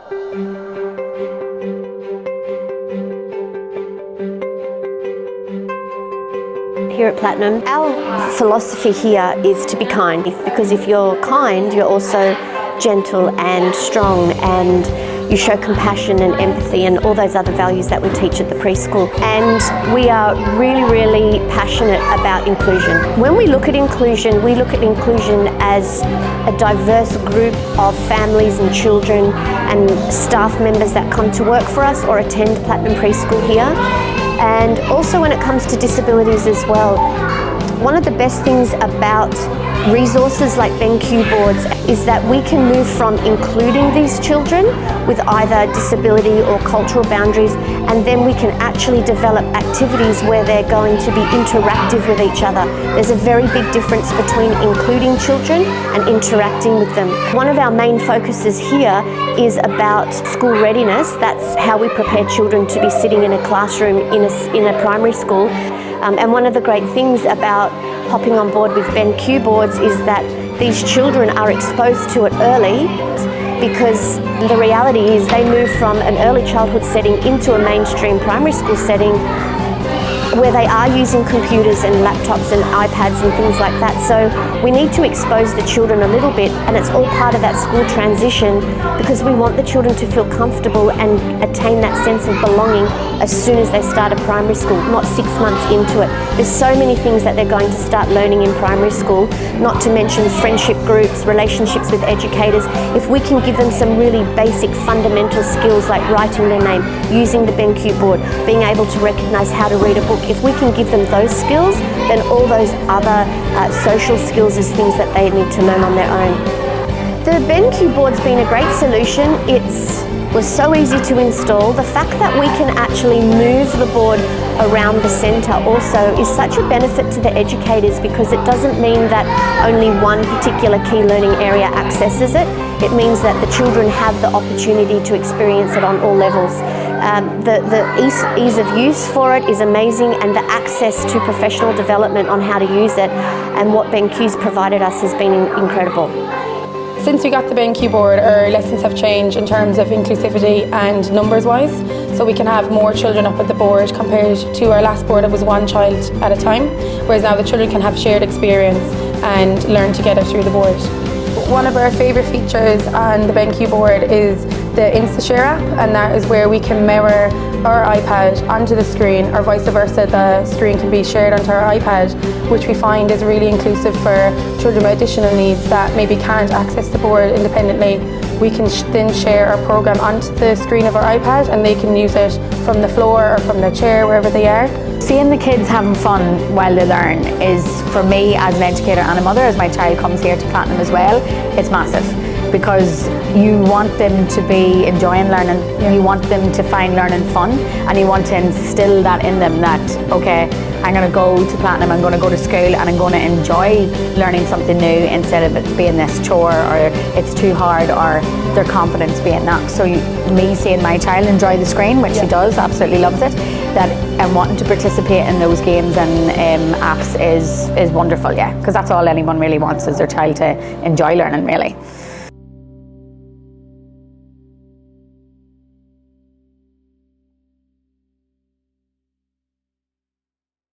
Here at Platinum, our philosophy here is to be kind, because if you're kind, you're also gentle and strong, and you show compassion and empathy and all those other values that we teach at the preschool. And we are really, really passionate about inclusion. When we look at inclusion as a diverse group of families and children and staff members that come to work for us or attend Platinum Preschool here. And also when it comes to disabilities as well, one of the best things about resources like BenQ boards is that we can move from including these children with either disability or cultural boundaries, and then we can actually develop activities where they're going to be interactive with each other. There's a very big difference between including children and interacting with them. One of our main focuses here is about school readiness. That's how we prepare children to be sitting in a classroom in a primary school. And one of the great things about hopping on board with BenQ boards is that these children are exposed to it early, because the reality is they move from an early childhood setting into a mainstream primary school setting where they are using computers and laptops and iPads and things like that. So we need to expose the children a little bit, and it's all part of that school transition, because we want the children to feel comfortable and attain that sense of belonging as soon as they start a primary school, not 6 months into it. There's so many things that they're going to start learning in primary school, not to mention friendship groups, relationships with educators. If we can give them some really basic fundamental skills like writing their name, using the BenQ board, being able to recognise how to read a book, if we can give them those skills, then all those other social skills is things that they need to learn on their own. The BenQ board's been a great solution. It was so easy to install. The fact that we can actually move the board around the centre also is such a benefit to the educators, because it doesn't mean that only one particular key learning area accesses it. It means that the children have the opportunity to experience it on all levels. The ease of use for it is amazing, and the access to professional development on how to use it and what BenQ's provided us has been incredible. Since we got the BenQ board, our lessons have changed in terms of inclusivity and numbers wise. So we can have more children up at the board compared to our last board. It was one child at a time, whereas now the children can have shared experience and learn together through the board. One of our favourite features on the BenQ board is the InstaShare app, and that is where we can mirror our iPad onto the screen, or vice versa, the screen can be shared onto our iPad, which we find is really inclusive for children with additional needs that maybe can't access the board independently. We can then share our programme onto the screen of our iPad, and they can use it from the floor or from their chair, wherever they are. Seeing the kids having fun while they learn is, for me as an educator and a mother, as my child comes here to Platinum as well, it's massive. Because you want them to be enjoying learning, you want them to find learning fun, and you want to instill that in them that, okay, I'm going to go to Platinum, I'm going to go to school, and I'm going to enjoy learning something new instead of it being this chore, or it's too hard, or their confidence being knocked. So me seeing my child enjoy the screen, which she does, absolutely loves it, and wanting to participate in those games and apps is wonderful, yeah, because that's all anyone really wants, is their child to enjoy learning, really.